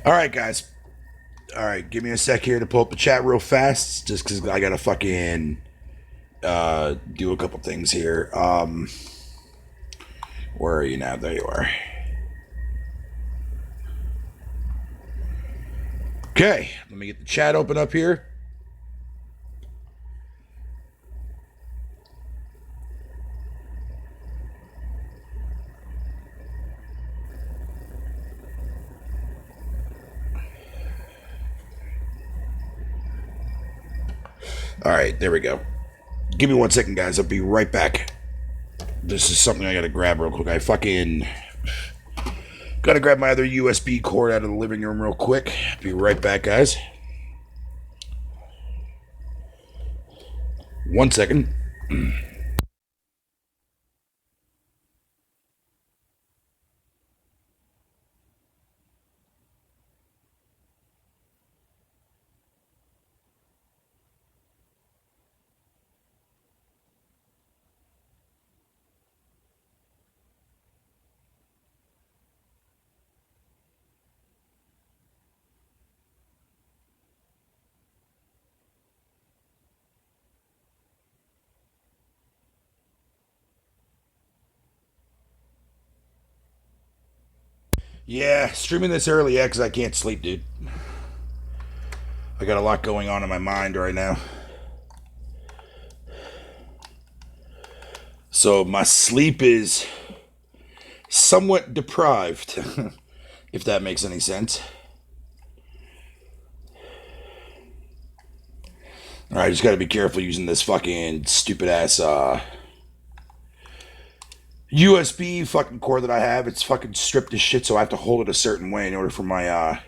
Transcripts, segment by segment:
All right, guys. All right, give me a sec here to pull up the chat real fast, just because I gotta fucking do a couple things here. Where are you now? There you are. Okay, let me get the chat open up here. All right, there we go. Give me 1 second, guys. I'll be right back. This is something I gotta grab real quick. I fucking gotta grab my other USB cord out of the living room real quick. Be right back, guys. 1 second. Yeah, streaming this early, yeah, because I can't sleep, dude. I got a lot going on in my mind right now. So my sleep is somewhat deprived, if that makes any sense. Alright, just gotta be careful using this fucking stupid ass USB fucking cord that I have. It's fucking stripped as shit, so I have to hold it a certain way in order for my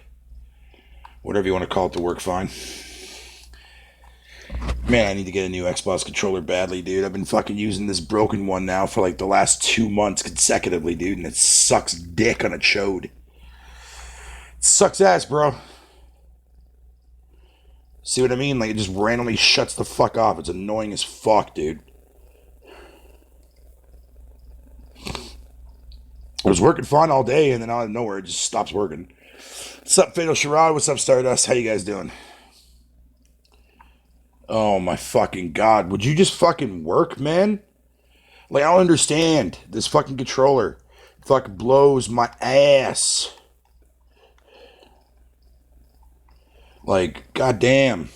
whatever you want to call it to work fine. Man, I need to get a new Xbox controller badly, dude. I've been fucking using this broken one now for like the last 2 months consecutively, dude, and it sucks dick on a chode. It sucks ass, bro. See what I mean? Like, it just randomly shuts the fuck off. It's annoying as fuck, dude. It was working fine all day, and then out of nowhere, it just stops working. What's up, Fatal Sherrod? What's up, Stardust? How you guys doing? Oh my fucking god. Would you just fucking work, man? Like, I don't understand. This fucking controller fucking blows my ass. Like, goddamn.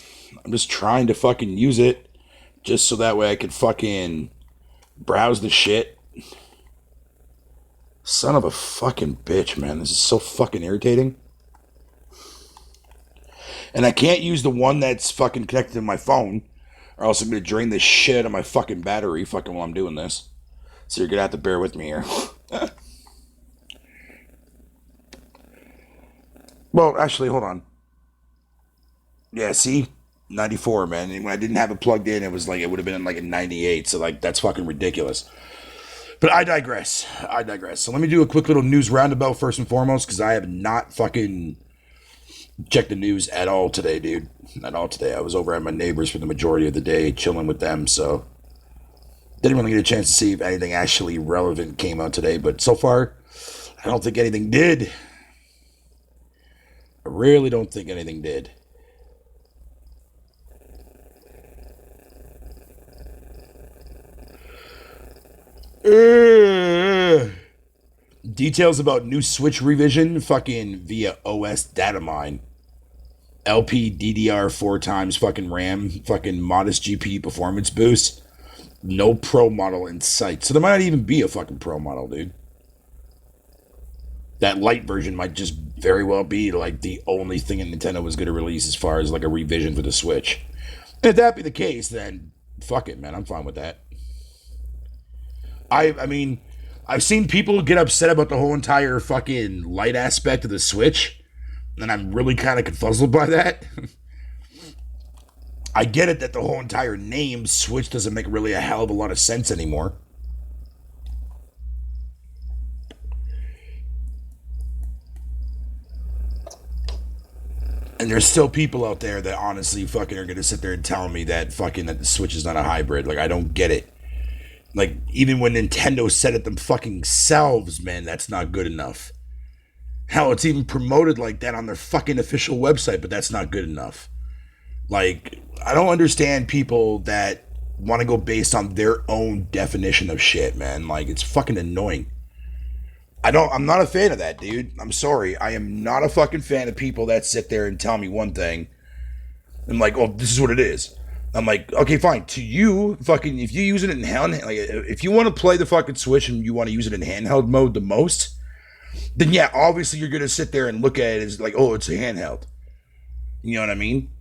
I'm just trying to fucking use it just so that way I could fucking browse the shit. Son of a fucking bitch, man. This is so fucking irritating. And I can't use the one that's fucking connected to my phone, or else I'm gonna drain the shit out of my fucking battery fucking while I'm doing this. So you're gonna have to bear with me here. Well, actually, hold on. Yeah, see? 94, man. And when I didn't have it plugged in, it was like, it would have been like a 98. So, like, that's fucking ridiculous. But I digress. I digress. So, let me do a quick little news roundabout first and foremost, because I have not fucking checked the news at all today, dude. At all today. I was over at my neighbors for the majority of the day, chilling with them, so didn't really get a chance to see if anything actually relevant came out today. But so far, I don't think anything did. I really don't think anything did. Details about new Switch revision fucking via OS data mine. LPDDR 4 times fucking RAM, fucking modest GPU performance boost. No pro model in sight. So there might not even be a fucking pro model, dude. That light version might just very well be like the only thing that Nintendo was going to release as far as like a revision for the Switch. And if that be the case, then fuck it, man. I'm fine with that. I mean, I've seen people get upset about the whole entire fucking light aspect of the Switch, and I'm really kind of confuzzled by that. I get it that the whole entire name Switch doesn't make really a hell of a lot of sense anymore. And there's still people out there that honestly fucking are gonna sit there and tell me that fucking that the Switch is not a hybrid. Like, I don't get it. Like, even when Nintendo said it them fucking selves, man, that's not good enough. Hell, it's even promoted like that on their fucking official website, but that's not good enough. Like, I don't understand people that want to go based on their own definition of shit, man. Like, it's fucking annoying. I'm not a fan of that, dude. I'm sorry. I am not a fucking fan of people that sit there and tell me one thing. I'm like, oh, this is what it is. I'm like, okay, fine. To you, fucking, if you use it in hand, like, if you want to play the fucking Switch and you want to use it in handheld mode the most, then yeah, obviously you're gonna sit there and look at it as like, oh, it's a handheld. You know what I mean?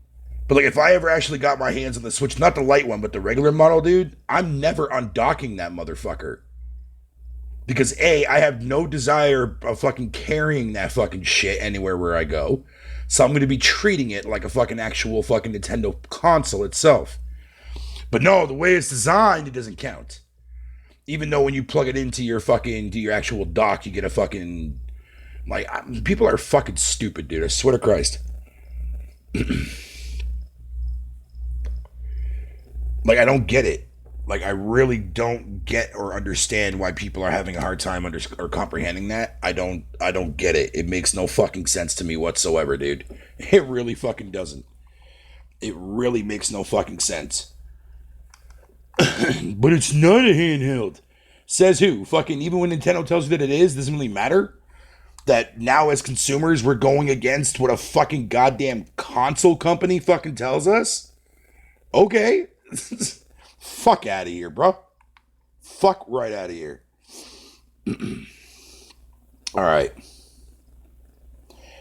But like, if I ever actually got my hands on the Switch, not the light one, but the regular model, dude, I'm never undocking that motherfucker. Because A, I have no desire of fucking carrying that fucking shit anywhere where I go. So I'm going to be treating it like a fucking actual fucking Nintendo console itself. But no, the way it's designed, it doesn't count. Even though when you plug it into your fucking, to your actual dock, you get a fucking, like, people are fucking stupid, dude. I swear to Christ. Like, I don't get it. Like, I really don't get or understand why people are having a hard time or comprehending that. I don't get it. It makes no fucking sense to me whatsoever, dude. It really fucking doesn't. It really makes no fucking sense. But it's not a handheld. Says who? Fucking, even when Nintendo tells you that it is, doesn't really matter. That now as consumers, we're going against what a fucking goddamn console company fucking tells us? Okay. Fuck out of here, bro. Fuck right out of here. All right.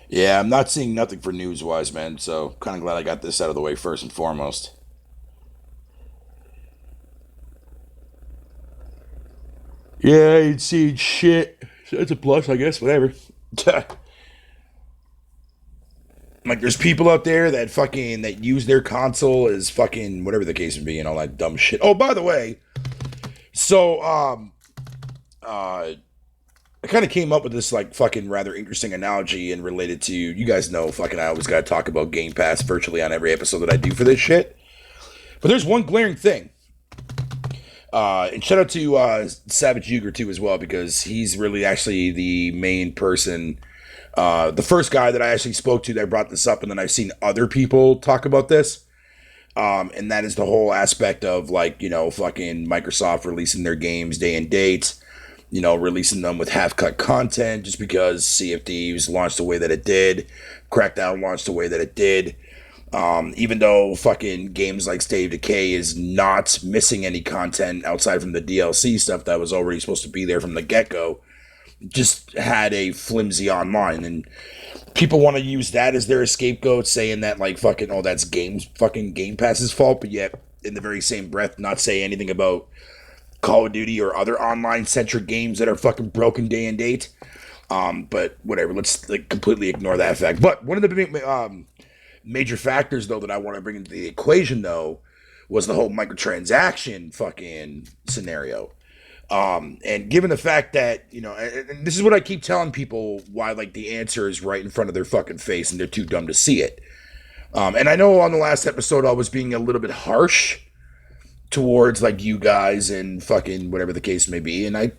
Yeah, I'm not seeing nothing for news wise, man. So kind of glad I got this out of the way first and foremost. Yeah, I ain't seen shit. So that's a plus, I guess. Whatever. Like, there's people out there that fucking that use their console as fucking whatever the case may be and all that dumb shit. Oh, by the way, so I kind of came up with this like fucking rather interesting analogy and related to, you guys know fucking I always gotta talk about Game Pass virtually on every episode that I do for this shit. But there's one glaring thing. And shout out to Savage Yuger too as well, because he's really actually the main person, the first guy that I actually spoke to that brought this up, and then I've seen other people talk about this. And that is the whole aspect of like, you know, fucking Microsoft releasing their games day and date, you know, releasing them with half-cut content just because Sea of Thieves launched the way that it did, Crackdown launched the way that it did. Even though fucking games like State of Decay is not missing any content outside from the DLC stuff that was already supposed to be there from the get-go, just had a flimsy online, and people want to use that as their scapegoat, saying that like fucking, oh, that's fucking Game Pass's fault, but yet in the very same breath not say anything about Call of Duty or other online centric games that are fucking broken day and date. But whatever, let's like completely ignore that fact. But one of the big major factors though that I want to bring into the equation though was the whole microtransaction fucking scenario. And given the fact that, you know, and this is what I keep telling people, why like the answer is right in front of their fucking face and they're too dumb to see it. And I know on the last episode I was being a little bit harsh towards like you guys and fucking whatever the case may be. And I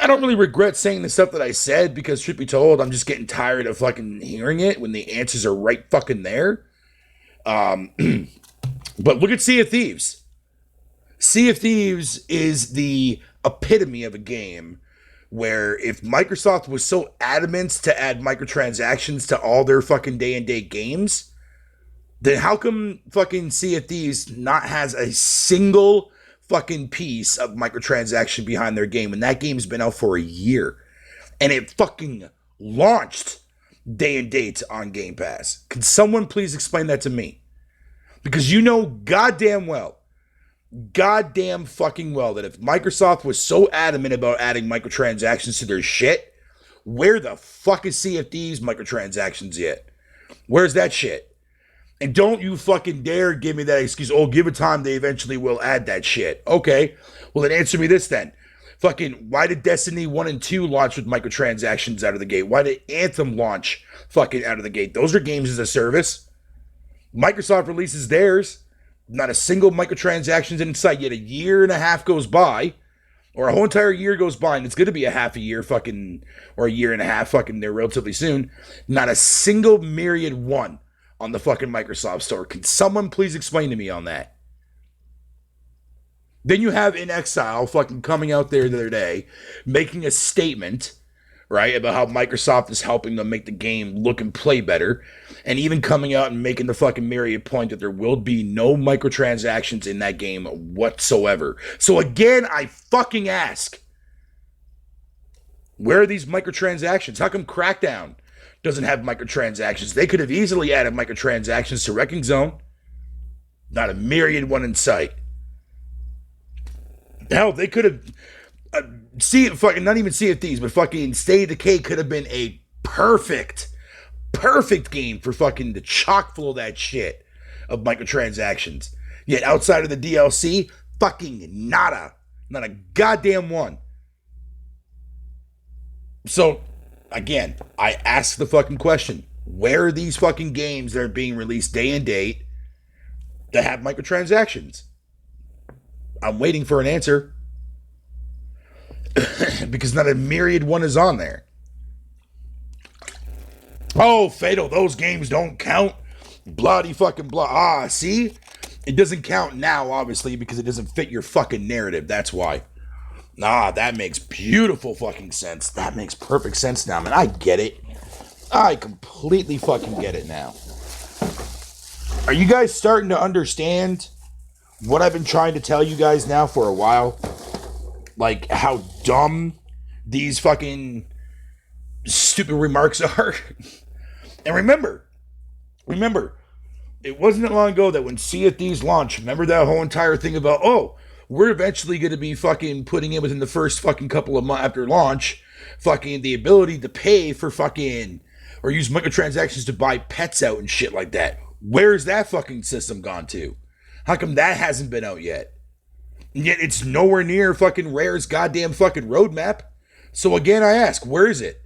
don't really regret saying the stuff that I said, because truth be told, I'm just getting tired of fucking hearing it when the answers are right fucking there. But look at Sea of Thieves. Sea of Thieves is the epitome of a game where if Microsoft was so adamant to add microtransactions to all their fucking day and date games, then how come fucking Sea of Thieves not has a single fucking piece of microtransaction behind their game? And that game's been out for a year. And it fucking launched day and date on Game Pass. Can someone please explain that to me? Because you know goddamn fucking well that if Microsoft was so adamant about adding microtransactions to their shit, where the fuck is Sea of Thieves microtransactions yet? Where's that shit? And don't you fucking dare give me that excuse, oh, give it time, they eventually will add that shit. Okay, well then answer me this then. Fucking, why did Destiny 1 and 2 launch with microtransactions out of the gate? Why did Anthem launch fucking out of the gate? Those are games as a service. Microsoft releases theirs. Not a single microtransactions in sight, yet a year and a half goes by. or a whole entire year goes by, and it's going to be a half a year fucking, or a year and a half fucking there relatively soon, not a single myriad one on the fucking Microsoft store. Can someone please explain to me on that? Then you have In Exile fucking coming out there the other day, making a statement, right, about how Microsoft is helping them make the game look and play better, and even coming out and making the fucking myriad point that there will be no microtransactions in that game whatsoever. So again, I fucking ask, where are these microtransactions? How come Crackdown doesn't have microtransactions? They could have easily added microtransactions to Wrecking Zone. Not a myriad one in sight. Hell, they could have not even Sea of Thieves, but fucking State of Decay could have been a perfect game for fucking the chock full of that shit of microtransactions. Yet outside of the DLC, fucking nada. Not a goddamn one. So, again, I ask the fucking question. Where are these fucking games that are being released day and date that have microtransactions? I'm waiting for an answer. Because not a myriad one is on there. Oh, Fatal, those games don't count. Bloody fucking blah. Ah, see? It doesn't count now, obviously, because it doesn't fit your fucking narrative. That's why. Nah, that makes beautiful fucking sense. That makes perfect sense now, man. I get it. I completely fucking get it now. Are you guys starting to understand what I've been trying to tell you guys now for a while? Like, how dumb these fucking stupid remarks are. And remember, it wasn't that long ago that when Sea of Thieves launched, remember that whole entire thing about, oh, we're eventually going to be fucking putting in within the first fucking couple of months after launch, fucking the ability to pay for fucking, or use microtransactions to buy pets out and shit like that. Where's that fucking system gone to? How come that hasn't been out yet? And yet it's nowhere near fucking Rare's goddamn fucking roadmap. So again, I ask, where is it?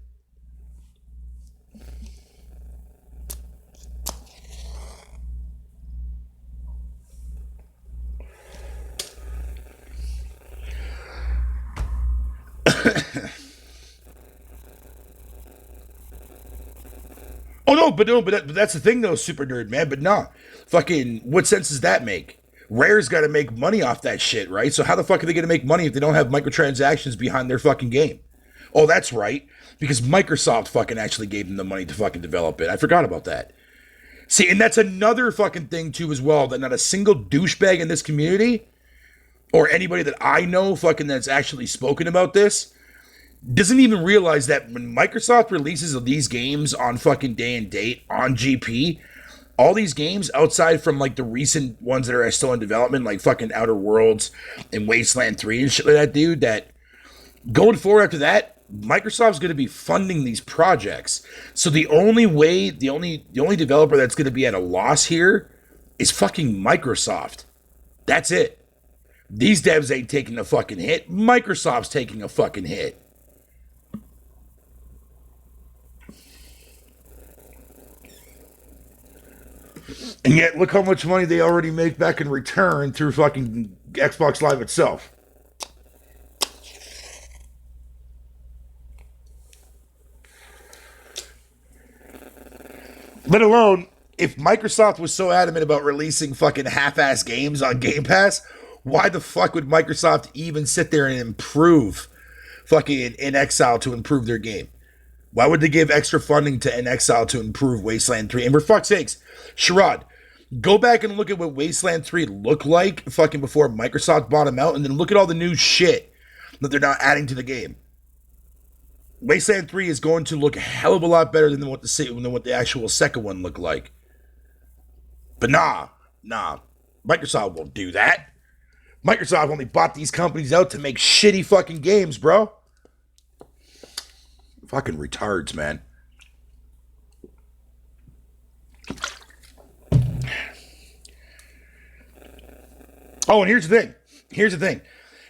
But that's the thing though, Super Nerd, man. But nah, fucking, what sense does that make? Rare's got to make money off that shit, right? So how the fuck are they going to make money if they don't have microtransactions behind their fucking game? Oh, that's right, because Microsoft fucking actually gave them the money to fucking develop it. I forgot about that. See, and that's another fucking thing too as well, that not a single douchebag in this community, or anybody that I know fucking that's actually spoken about this, doesn't even realize that when Microsoft releases these games on fucking day and date on GP, all these games outside from like the recent ones that are still in development, like fucking Outer Worlds and Wasteland 3 and shit like that, dude, that going forward after that, Microsoft's going to be funding these projects. So the only developer that's going to be at a loss here is fucking Microsoft. That's it. These devs ain't taking a fucking hit. Microsoft's taking a fucking hit. And yet, look how much money they already make back in return through fucking Xbox Live itself. Let alone, if Microsoft was so adamant about releasing fucking half-ass games on Game Pass, why the fuck would Microsoft even sit there and improve fucking In Exile to improve their game? Why would they give extra funding to In Exile to improve Wasteland 3? And for fuck's sakes, Sherrod, go back and look at what Wasteland 3 looked like fucking before Microsoft bought them out, and then look at all the new shit that they're now adding to the game. Wasteland 3 is going to look a hell of a lot better than what the actual second one looked like. But nah, Microsoft won't do that. Microsoft only bought these companies out to make shitty fucking games, bro. Fucking retards, man. Oh, and here's the thing.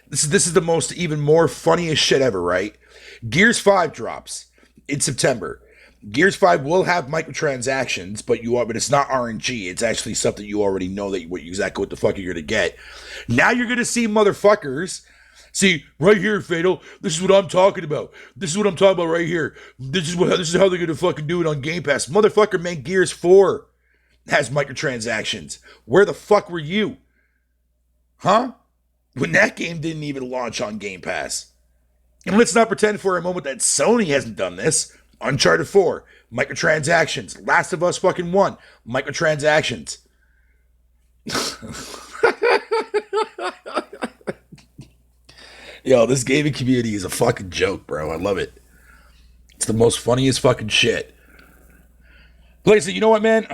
This is the most even more funniest shit ever, right? Gears 5 drops in September. Gears 5 will have microtransactions, but it's not RNG. It's actually stuff that you already know exactly what the fuck you're gonna get. Now you're gonna see motherfuckers See, right here, Fatal. This is what I'm talking about. This is what I'm talking about right here. This is how they're gonna fucking do it on Game Pass. Motherfucker, man, Gears 4 has microtransactions. Where the fuck were you? Huh? When that game didn't even launch on Game Pass. And let's not pretend for a moment that Sony hasn't done this. Uncharted 4, microtransactions. Last of Us fucking 1, microtransactions. Yo, this gaming community is a fucking joke, bro. I love it. It's the most funniest fucking shit. Like I said, you know what, man?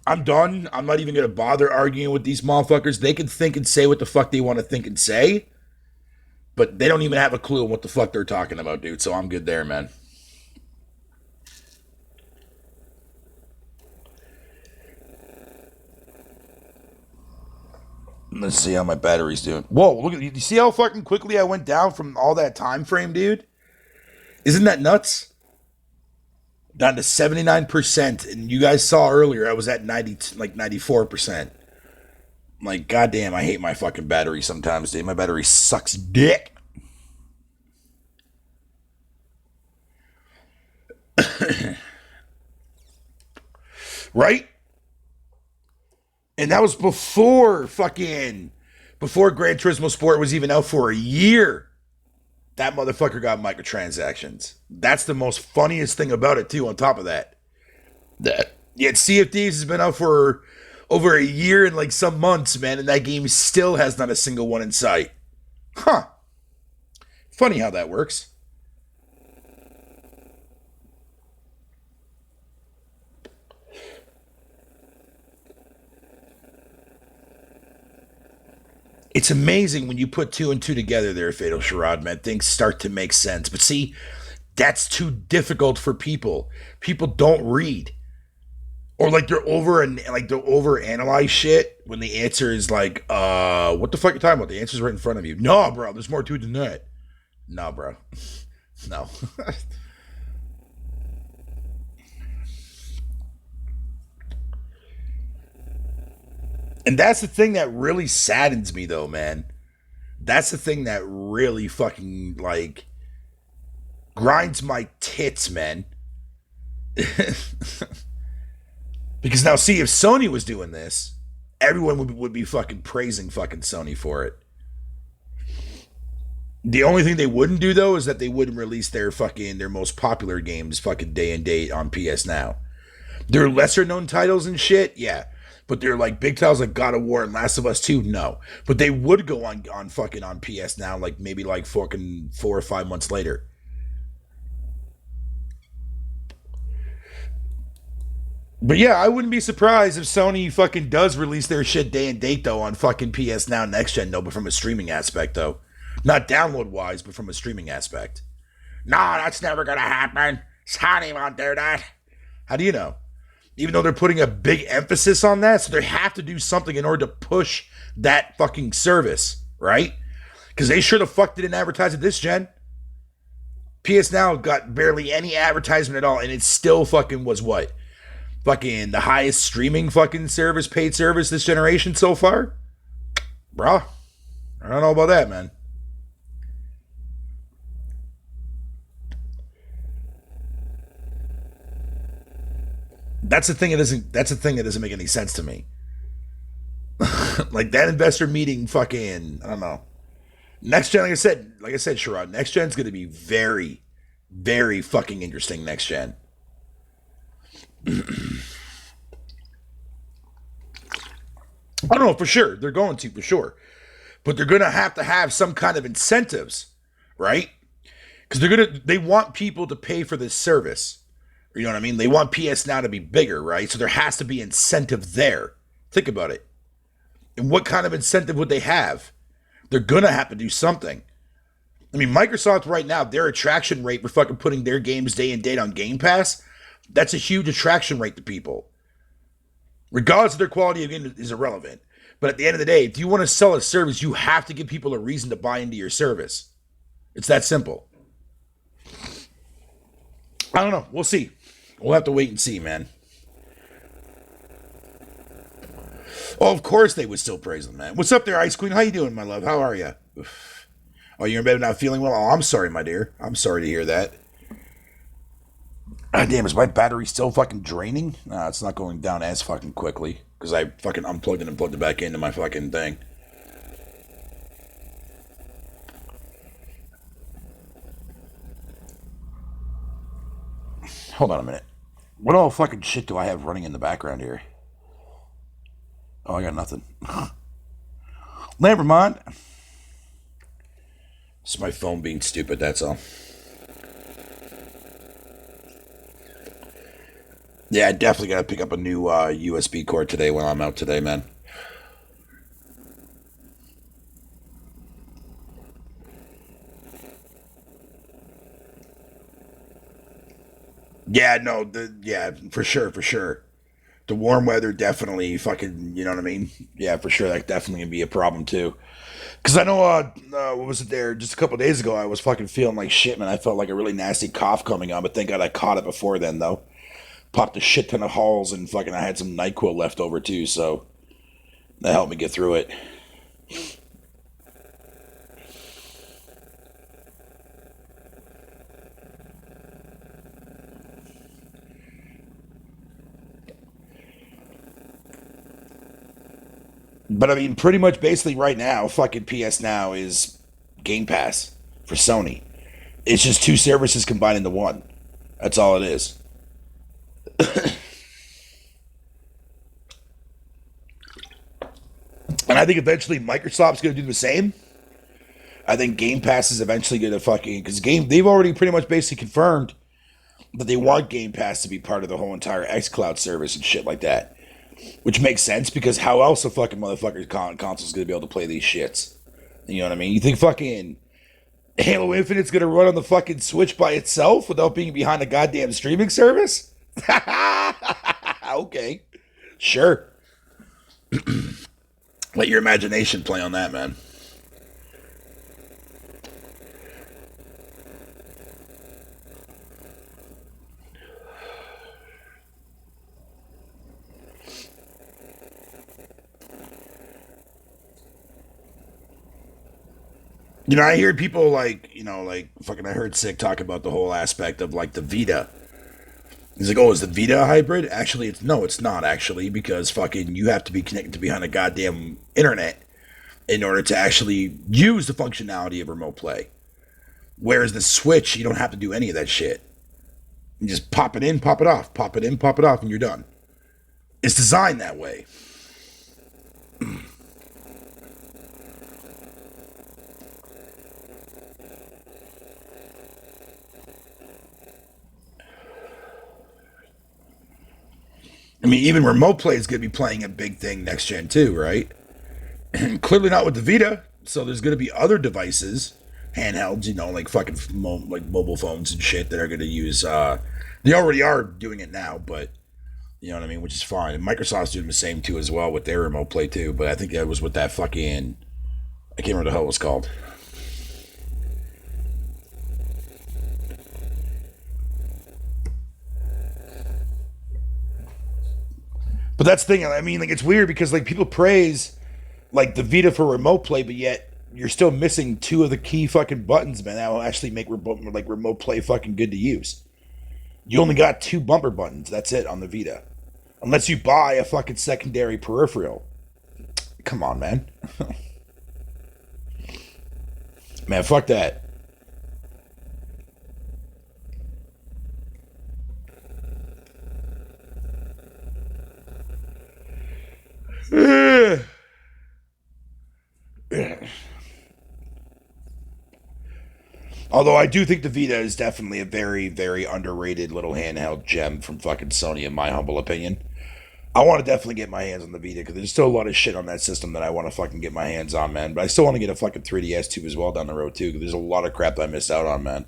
I'm done. I'm not even going to bother arguing with these motherfuckers. They can think and say what the fuck they want to think and say, but they don't even have a clue on what the fuck they're talking about, dude. So I'm good there, man. Let's see how my battery's doing. Whoa, look at you see how fucking quickly I went down from all that time frame, dude? Isn't that nuts? Down to 79%. And you guys saw earlier I was at 94%. I'm like, goddamn, I hate my fucking battery sometimes, dude. My battery sucks dick. Right? And that was before Gran Turismo Sport was even out for a year. That motherfucker got microtransactions. That's the most funniest thing about it, too, on top of that. Yet Sea of Thieves has been out for over a year and like some months, man, and that game still has not a single one in sight. Huh. Funny how that works. It's amazing when you put two and two together there, Fatal Sharad, man. Things start to make sense. But see, that's too difficult for people. People don't read. Or like they'll over analyze shit when the answer is like, what the fuck are you talking about? The answer's right in front of you. No, bro, there's more to it than that. No, bro. No. And that's the thing that really saddens me though, man. That's the thing that really fucking like grinds my tits, man. Because now, see, if Sony was doing this, everyone would be fucking praising fucking Sony for it. The only thing they wouldn't do though is that they wouldn't release their most popular games fucking day and date on PS Now. Their lesser known titles and shit, yeah. But they're like big titles like God of War and Last of Us 2, no. But they would go on fucking on PS Now like maybe like fucking 4 or 5 months later. But yeah, I wouldn't be surprised if Sony fucking does release their shit day and date though on fucking PS Now next gen though, but from a streaming aspect though. Not download wise, but from a streaming aspect. Nah, that's never gonna happen. Sony won't do that. How do you know? Even though they're putting a big emphasis on that, so they have to do something in order to push that fucking service, right? Because they sure the fuck didn't advertise it this gen. PS Now got barely any advertisement at all, and it still fucking was what? Fucking the highest streaming fucking service, paid service this generation so far? Bruh. I don't know about that, man. That's the thing that doesn't make any sense to me. Like that investor meeting fucking I don't know. Next gen, like I said, Sherrod, next gen's gonna be very, very fucking interesting next gen. I don't know for sure. They're going to for sure. But they're gonna have to have some kind of incentives, right? Because they want people to pay for this service. You know what I mean? They want PS Now to be bigger, right? So there has to be incentive there. Think about it. And what kind of incentive would they have? They're gonna have to do something. I mean, Microsoft right now, their attraction rate for fucking putting their games day and date on Game Pass, that's a huge attraction rate to people. Regardless of their quality of game is irrelevant. But at the end of the day, if you want to sell a service, you have to give people a reason to buy into your service. It's that simple. I don't know. We'll see. We'll have to wait and see, man. Oh, of course they would still praise them, man. What's up there, Ice Queen? How you doing, my love? How are you? Oh, you're in bed not feeling well? Oh, I'm sorry, my dear. I'm sorry to hear that. Ah, damn, is my battery still fucking draining? Nah, it's not going down as fucking quickly. Because I fucking unplugged it and plugged it back into my fucking thing. Hold on a minute. What all fucking shit do I have running in the background here? Oh, I got nothing. Never mind. It's my phone being stupid, that's all. Yeah, I definitely gotta pick up a new USB cord today when I'm out today, man. Yeah, no, yeah, for sure, for sure. The warm weather definitely fucking, you know what I mean? Yeah, for sure, that definitely gonna be a problem too. Because I know, what was it there? Just a couple days ago, I was fucking feeling like shit, man. I felt like a really nasty cough coming on, but thank God I caught it before then, though. Popped a shit ton of Halls and fucking I had some NyQuil left over too, so that helped me get through it. But I mean, pretty much basically right now, fucking PS Now is Game Pass for Sony. It's just two services combined into one. That's all it is. And I think eventually Microsoft's going to do the same. I think Game Pass is eventually going to fucking because they've already pretty much basically confirmed that they want Game Pass to be part of the whole entire XCloud service and shit like that. Which makes sense because how else a fucking motherfucker's console's gonna be able to play these shits? You know what I mean? You think fucking Halo Infinite's gonna run on the fucking Switch by itself without being behind a goddamn streaming service? Okay. Sure. Let your imagination play on that, man. You know, I hear people like, like fucking I heard Sick talk about the whole aspect of like the Vita. He's like, oh, is the Vita a hybrid? Actually, it's not actually because fucking you have to be connected to behind a goddamn internet in order to actually use the functionality of remote play. Whereas the Switch, you don't have to do any of that shit. You just pop it in, pop it off, pop it in, pop it off, and you're done. It's designed that way. I mean, even remote play is going to be playing a big thing next gen too, right? Clearly not with the Vita. So there's going to be other devices, handhelds, like fucking like mobile phones and shit that are going to use. They already are doing it now, but you know what I mean, which is fine. And Microsoft's doing the same too as well with their remote play too. But I think that was with that fucking I can't remember what the hell it was called. But that's the thing. I mean, like it's weird because like people praise like the Vita for remote play, but yet you're still missing two of the key fucking buttons, man. That will actually make remote play fucking good to use. You only got two bumper buttons. That's it on the Vita, unless you buy a fucking secondary peripheral. Come on, man. Man, fuck that. Although I do think the Vita is definitely a very, very underrated little handheld gem from fucking Sony, in my humble opinion. I want to definitely get my hands on the Vita because there's still a lot of shit on that system that I want to fucking get my hands on, man. But I still want to get a fucking 3DS too as well down the road too because there's a lot of crap that I missed out on, man.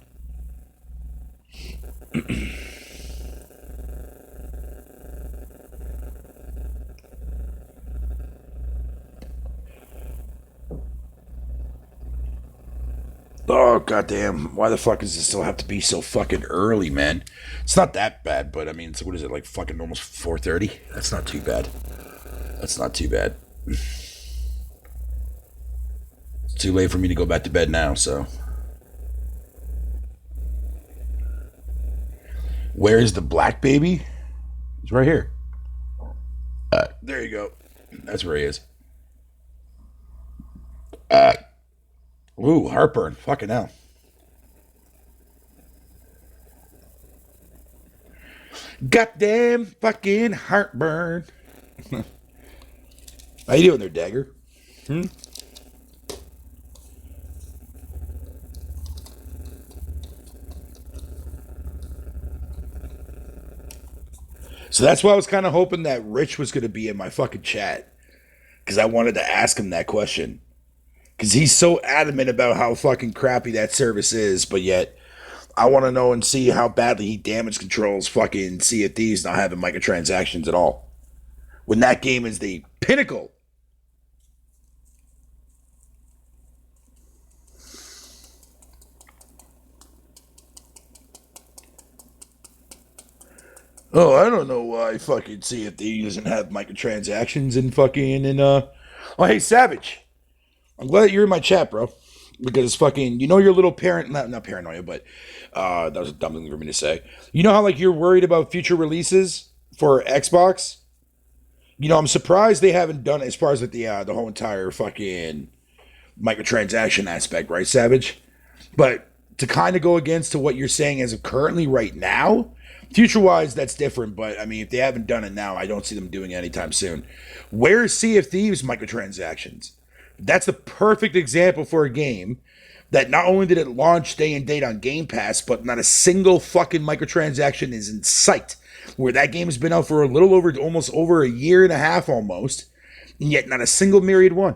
Oh goddamn! Why the fuck does it still have to be so fucking early, man? It's not that bad, but I mean, what is it like? Fucking almost 4:30. That's not too bad. That's not too bad. too late for me to go back to bed now, so. Where is the black baby? He's right here. There you go. That's where he is. Ooh, heartburn. Fucking hell. Goddamn fucking heartburn. How you doing there, Dagger? So that's why I was kind of hoping that Rich was going to be in my fucking chat. Because I wanted to ask him that question. Because he's so adamant about how fucking crappy that service is, but yet I want to know and see how badly he damage controls fucking Sea of Thieves not having microtransactions at all. When that game is the pinnacle. Oh, I don't know why fucking Sea of Thieves doesn't have microtransactions and fucking Oh, hey, Savage. I'm glad that you're in my chat, bro. Because fucking, you know your little not paranoia, but that was a dumb thing for me to say. You know how like you're worried about future releases for Xbox? You know, I'm surprised they haven't done it as far as like the whole entire fucking microtransaction aspect, right, Savage? But to kind of go against to what you're saying as of currently right now, future-wise, that's different. But I mean, if they haven't done it now, I don't see them doing it anytime soon. Where's Sea of Thieves microtransactions? That's the perfect example for a game that not only did it launch day and date on Game Pass, but not a single fucking microtransaction is in sight. Where that game has been out for a little over, almost over a year and a half almost, and yet not a single myriad one.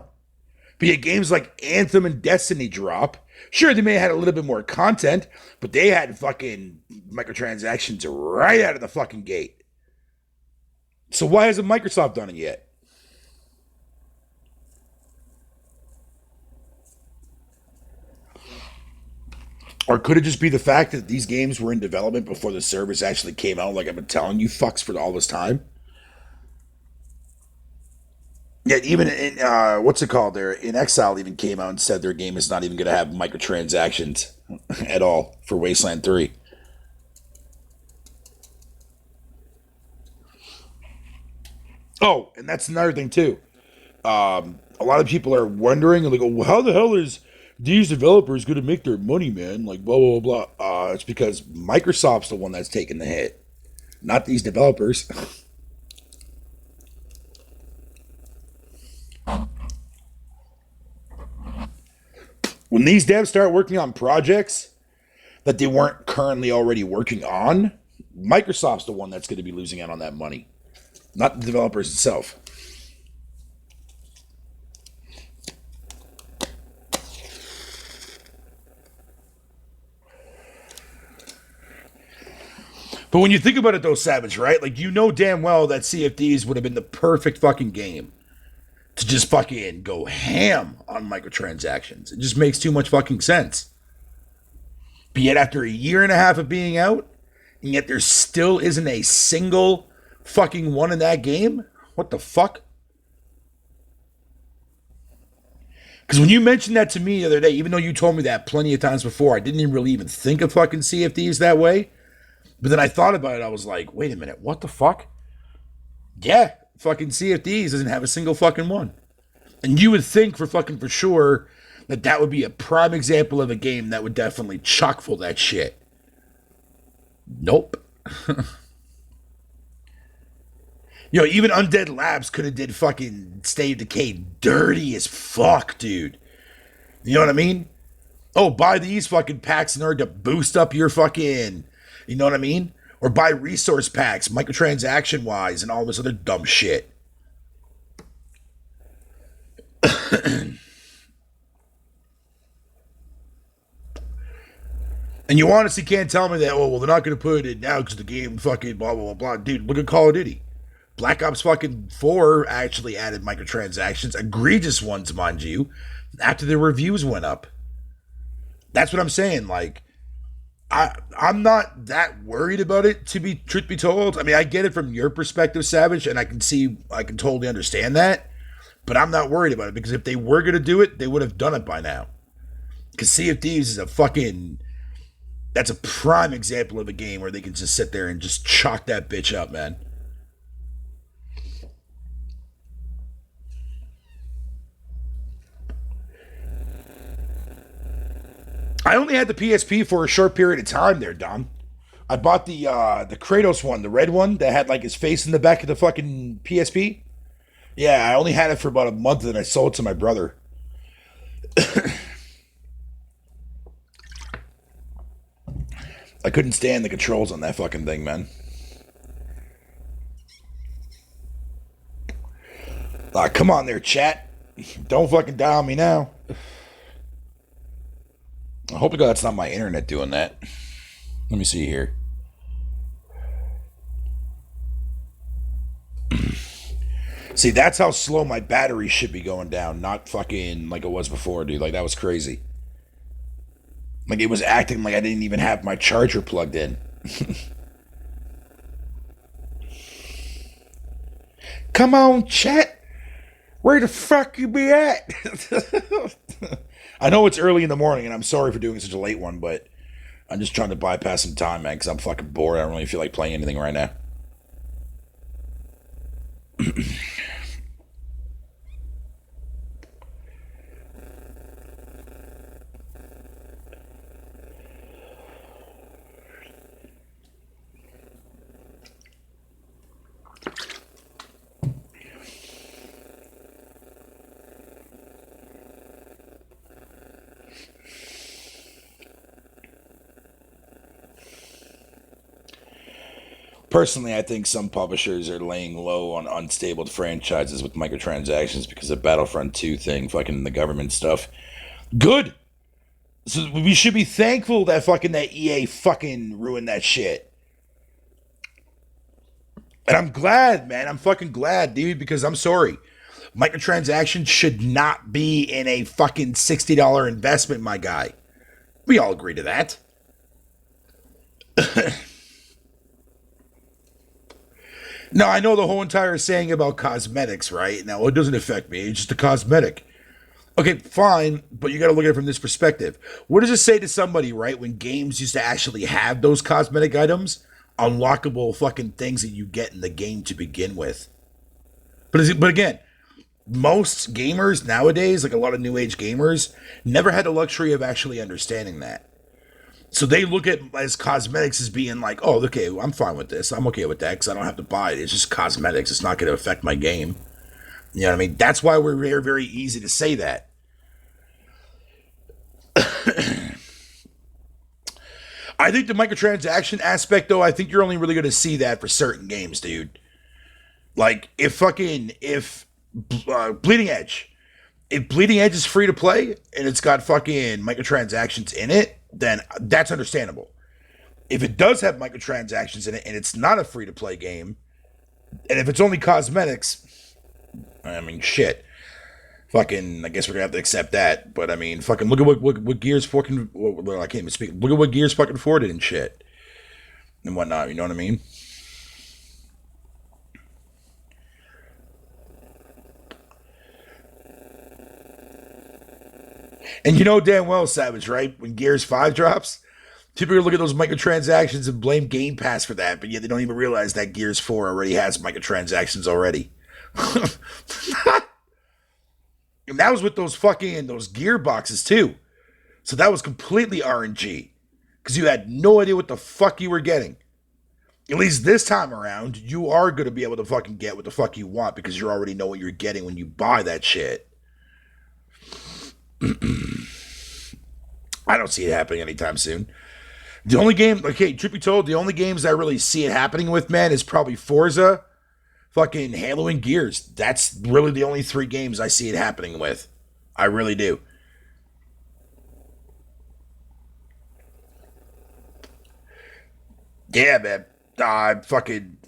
But yet games like Anthem and Destiny drop. Sure, they may have had a little bit more content, but they had fucking microtransactions right out of the fucking gate. So why hasn't Microsoft done it yet? Or could it just be the fact that these games were in development before the servers actually came out, like I've been telling you fucks for all this time? Yeah, even in, what's it called there? In Exile even came out and said their game is not even going to have microtransactions at all for Wasteland 3. Oh, and that's another thing too. A lot of people are wondering, and they go, well, how the hell is these developers going to make their money, man? Like, blah, blah, blah. It's because Microsoft's the one that's taking the hit, not these developers. When these devs start working on projects that they weren't currently already working on, Microsoft's the one that's going to be losing out on that money, not the developers itself. But when you think about it, though, Savage, right? Like, you know damn well that Sea of Thieves would have been the perfect fucking game to just fucking go ham on microtransactions. It just makes too much fucking sense. But yet, after a year and a half of being out, and yet there still isn't a single fucking one in that game? What the fuck? Because when you mentioned that to me the other day, even though you told me that plenty of times before, I didn't even really even think of fucking Sea of Thieves that way. But then I thought about it, I was like, wait a minute, what the fuck? Yeah, fucking Sea of Thieves doesn't have a single fucking one. And you would think for sure that that would be a prime example of a game that would definitely chock full that shit. Nope. Yo, even Undead Labs could have did fucking State of Decay dirty as fuck, dude. You know what I mean? Oh, buy these fucking packs in order to boost up your fucking... You know what I mean? Or buy resource packs, microtransaction wise, and all this other dumb shit. And you honestly can't tell me that, oh, well, they're not going to put it in now because the game fucking blah, blah, blah, blah. Dude, look at Call of Duty. Black Ops fucking 4 actually added microtransactions, egregious ones, mind you, after the reviews went up. That's what I'm saying, like... I'm not that worried about it, to be truth be told. I mean, I get it from your perspective, Savage, and I can totally understand that. But I'm not worried about it because if they were going to do it, they would have done it by now. Because Sea of Thieves is a fucking. That's a prime example of a game where they can just sit there and just chalk that bitch up, man. I only had the PSP for a short period of time there, Dom. I bought the Kratos one, the red one that had like his face in the back of the fucking PSP. Yeah, I only had it for about a month and I sold it to my brother. I couldn't stand the controls on that fucking thing, man. Come on there, chat. Don't fucking dial me now. I hope to God that's not my internet doing that. Let me see here. See, that's how slow my battery should be going down, not fucking like it was before, dude. Like, that was crazy. Like, it was acting like I didn't even have my charger plugged in. Come on, chat. Where the fuck you be at? I know it's early in the morning, and I'm sorry for doing such a late one, but I'm just trying to bypass some time, man, because I'm fucking bored. I don't really feel like playing anything right now. Personally, I think some publishers are laying low on unstable franchises with microtransactions because of Battlefront 2 thing, fucking the government stuff. Good. So we should be thankful that fucking that EA fucking ruined that shit. And I'm glad, man. I'm fucking glad, dude, because I'm sorry. Microtransactions should not be in a fucking $60 investment, my guy. We all agree to that. Now, I know the whole entire saying about cosmetics, right? Now, it doesn't affect me. It's just a cosmetic. Okay, fine, but you got to look at it from this perspective. What does it say to somebody, right, when games used to actually have those cosmetic items? Unlockable fucking things that you get in the game to begin with. But again, most gamers nowadays, like a lot of new age gamers, never had the luxury of actually understanding that. So they look at as cosmetics as being like, oh, okay, I'm fine with this. I'm okay with that because I don't have to buy it. It's just cosmetics. It's not going to affect my game. You know what I mean? That's why we're very, very easy to say that. I think the microtransaction aspect, though, I think you're only really going to see that for certain games, dude. Like, if Bleeding Edge, if Bleeding Edge is free to play and it's got fucking microtransactions in it, then that's understandable. If it does have microtransactions in it and it's not a free to play game, and if it's only cosmetics, I mean, shit. Fucking, I guess we're gonna have to accept that. But I mean, fucking, look at what Gears fucking. Well, I can't even speak. Look at what Gears fucking 4 did and shit and whatnot. You know what I mean? And you know damn well, Savage, right? When Gears 5 drops, people are gonna look at those microtransactions and blame Game Pass for that, but yet they don't even realize that Gears 4 already has microtransactions already. And that was with those gear boxes too. So that was completely RNG. Because you had no idea what the fuck you were getting. At least this time around, you are going to be able to fucking get what the fuck you want because you already know what you're getting when you buy that shit. I don't see it happening anytime soon. The only game, okay, truth be told, the only games I really see it happening with, man, is probably Forza, fucking Halo, and Gears. That's really the only three games I see it happening with. I really do. Yeah, man. I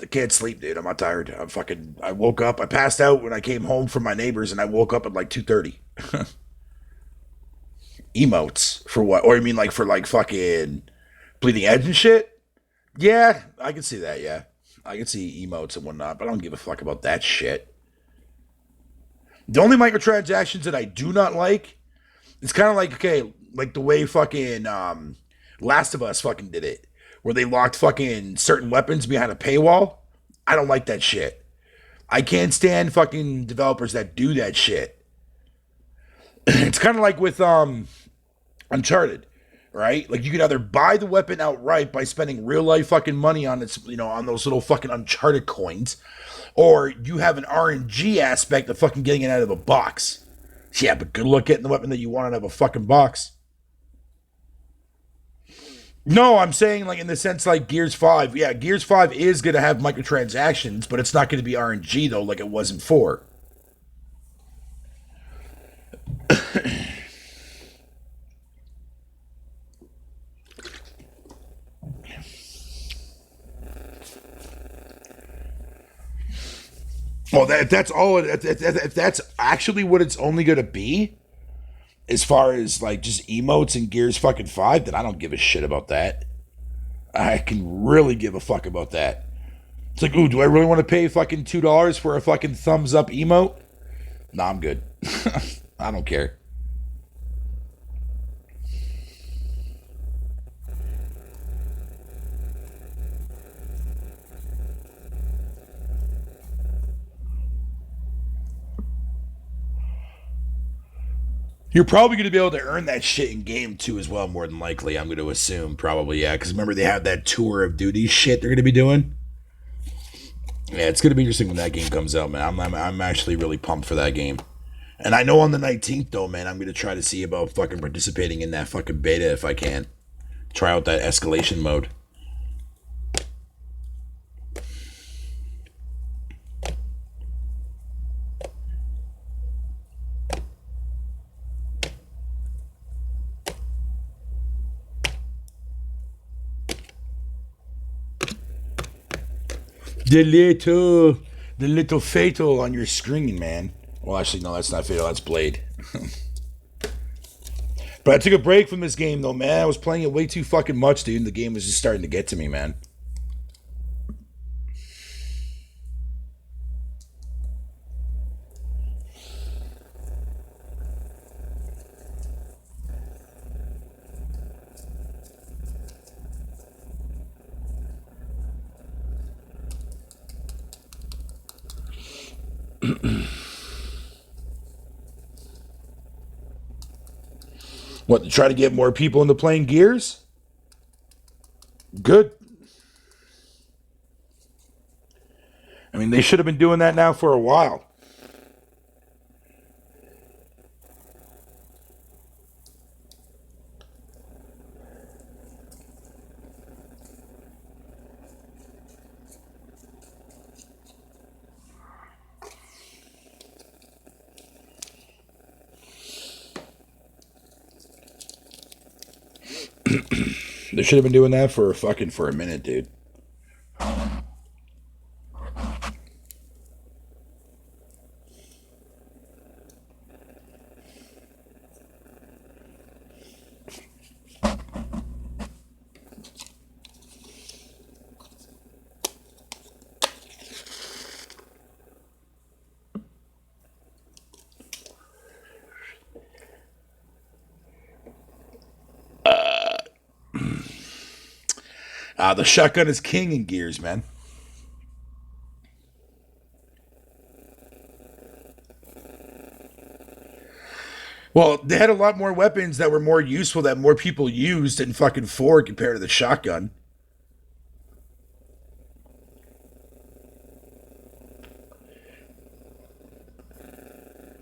can't sleep, dude. I'm not tired. I woke up, I passed out when I came home from my neighbors, and I woke up at like 2:30. Emotes for what? Or you mean like for like fucking Bleeding Edge and shit? Yeah, I can see that. Yeah, I can see emotes and whatnot, but I don't give a fuck about that shit. The only microtransactions that I do not like, it's kind of like, okay, like the way fucking Last of Us fucking did it, where they locked fucking certain weapons behind a paywall. I don't like that shit. I can't stand fucking developers that do that shit. It's kind of like with Uncharted, right? Like you could either buy the weapon outright by spending real life fucking money on its, on those little fucking Uncharted coins, or you have an RNG aspect of fucking getting it out of a box. Yeah, but good luck getting the weapon that you want out of a fucking box. No, I'm saying like in the sense like Gears 5. Yeah, Gears 5 is going to have microtransactions, but it's not going to be RNG though like it was in 4. Well, that's all. If that's actually what it's only going to be, as far as like just emotes and Gears fucking 5, then I don't give a shit about that. I can really give a fuck about that. It's like, ooh, do I really want to pay fucking $2 for a fucking thumbs up emote? Nah, I'm good. I don't care. You're probably going to be able to earn that shit in game too, as well. More than likely, I'm going to assume probably, yeah. Because remember they have that tour of duty shit they're going to be doing. Yeah, it's going to be interesting when that game comes out, man. I'm actually really pumped for that game. And I know on the 19th though, man, I'm going to try to see about fucking participating in that fucking beta if I can. Try out that escalation mode. The little, the little fatal on your screen, man. Well, actually, no, that's not fatal. That's Blade. But I took a break from this game, though, man. I was playing it way too fucking much, dude. And the game was just starting to get to me, man. What, to try to get more people into playing Gears? Good. I mean, they should have been doing that now for a while. They should have been doing that for a minute, dude. The shotgun is king in Gears, man. Well, they had a lot more weapons that were more useful that more people used in fucking 4 compared to the shotgun.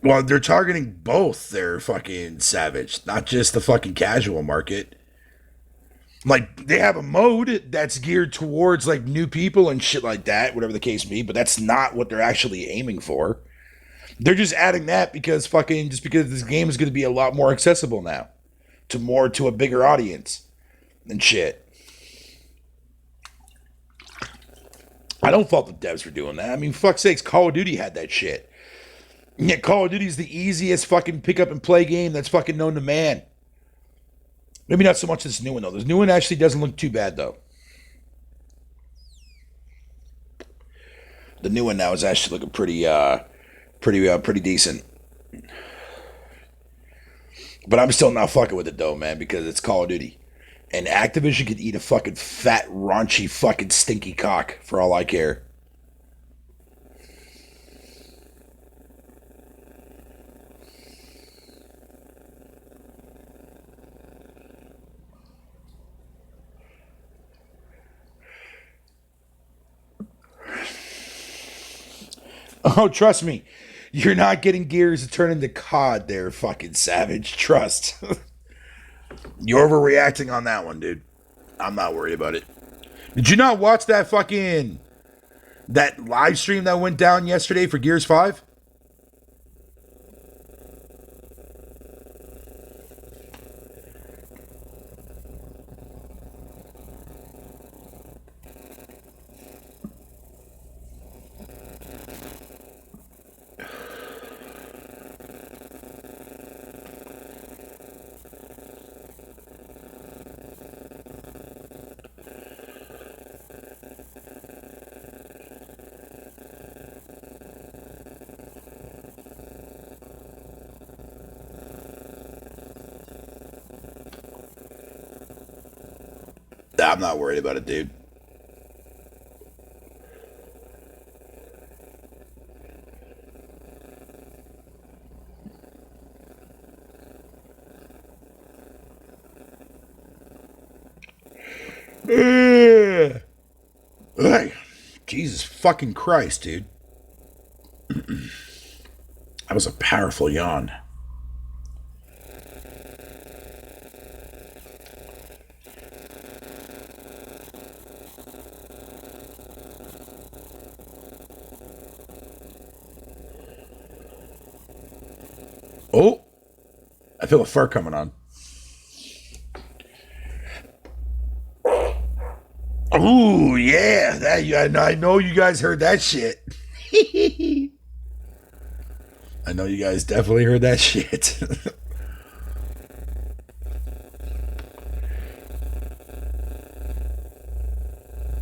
Well, they're targeting both their fucking savage, not just the fucking casual market. Like they have a mode that's geared towards like new people and shit like that, whatever the case may be, but that's not what they're actually aiming for. They're just adding that because fucking just because this game is going to be a lot more accessible now to a bigger audience and shit. I don't fault the devs for doing that. I mean, fuck's sakes, Call of Duty had that shit. Yeah, Call of Duty is the easiest fucking pick up and play game that's fucking known to man. Maybe not so much this new one though. This new one actually doesn't look too bad though. The new one now is actually looking pretty decent. But I'm still not fucking with it though, man, because it's Call of Duty. And Activision could eat a fucking fat, raunchy, fucking stinky cock for all I care. Oh, trust me. You're not getting Gears to turn into COD there, fucking savage. Trust. You're overreacting on that one, dude. I'm not worried about it. Did you not watch that live stream that went down yesterday for Gears 5? I'm not worried about it, dude. Hey, Jesus fucking Christ, dude. That was a powerful yawn. Oh, I feel a fart coming on. Ooh, yeah, I know you guys heard that shit. I know you guys definitely heard that shit.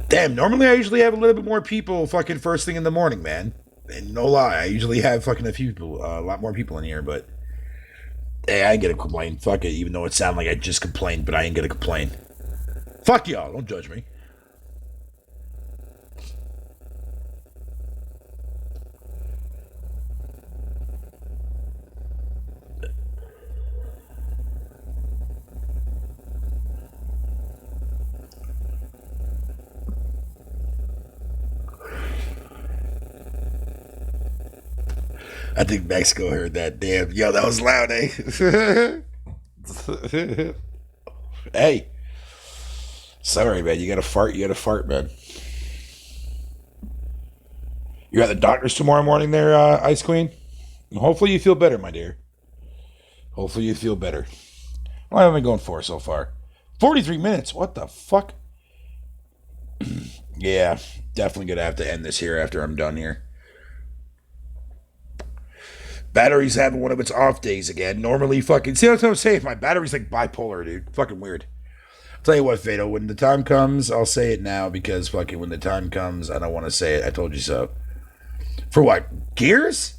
Damn, normally I usually have a little bit more people fucking first thing in the morning, man. And no lie, I usually have fucking a few people, a lot more people in here, but hey, I ain't gonna complain. Fuck it, even though it sounded like I just complained, but I ain't gonna complain. Fuck y'all, don't judge me. I think Mexico heard that. Damn, yo, that was loud, eh? Hey, sorry, man. You gotta fart. You gotta fart, man. You're at the doctor's tomorrow morning, there, Ice Queen. Hopefully you feel better, my dear. Hopefully you feel better. What have I been going for so far? 43 minutes. What the fuck? Yeah, definitely gonna have to end this here after I'm done here. Battery's having one of its off days again. Normally, fucking. See what I'm saying? My battery's like bipolar, dude. Fucking weird. I'll tell you what, Fado. When the time comes, I'll say it now because fucking when the time comes, I don't want to say it. I told you so. For what? Gears?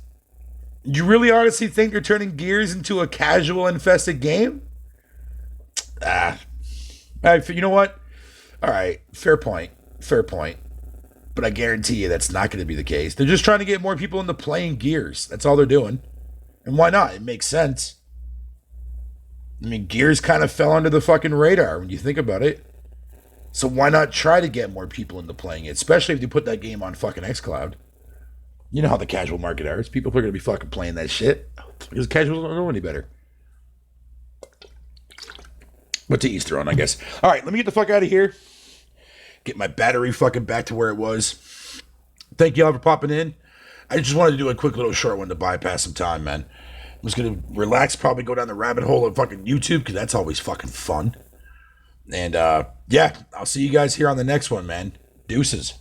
You really honestly think they're turning Gears into a casual infested game? Ah. You know what? All right. Fair point. Fair point. But I guarantee you that's not going to be the case. They're just trying to get more people into playing Gears. That's all they're doing. And why not? It makes sense. I mean, Gears kind of fell under the fucking radar when you think about it. So why not try to get more people into playing it? Especially if you put that game on fucking xCloud. You know how the casual market is. People are going to be fucking playing that shit. Because casuals don't know any better. But to each their own, I guess. All right, let me get the fuck out of here. Get my battery fucking back to where it was. Thank y'all for popping in. I just wanted to do a quick little short one to bypass some time, man. I'm just going to relax, probably go down the rabbit hole of fucking YouTube, because that's always fucking fun. And, yeah, I'll see you guys here on the next one, man. Deuces.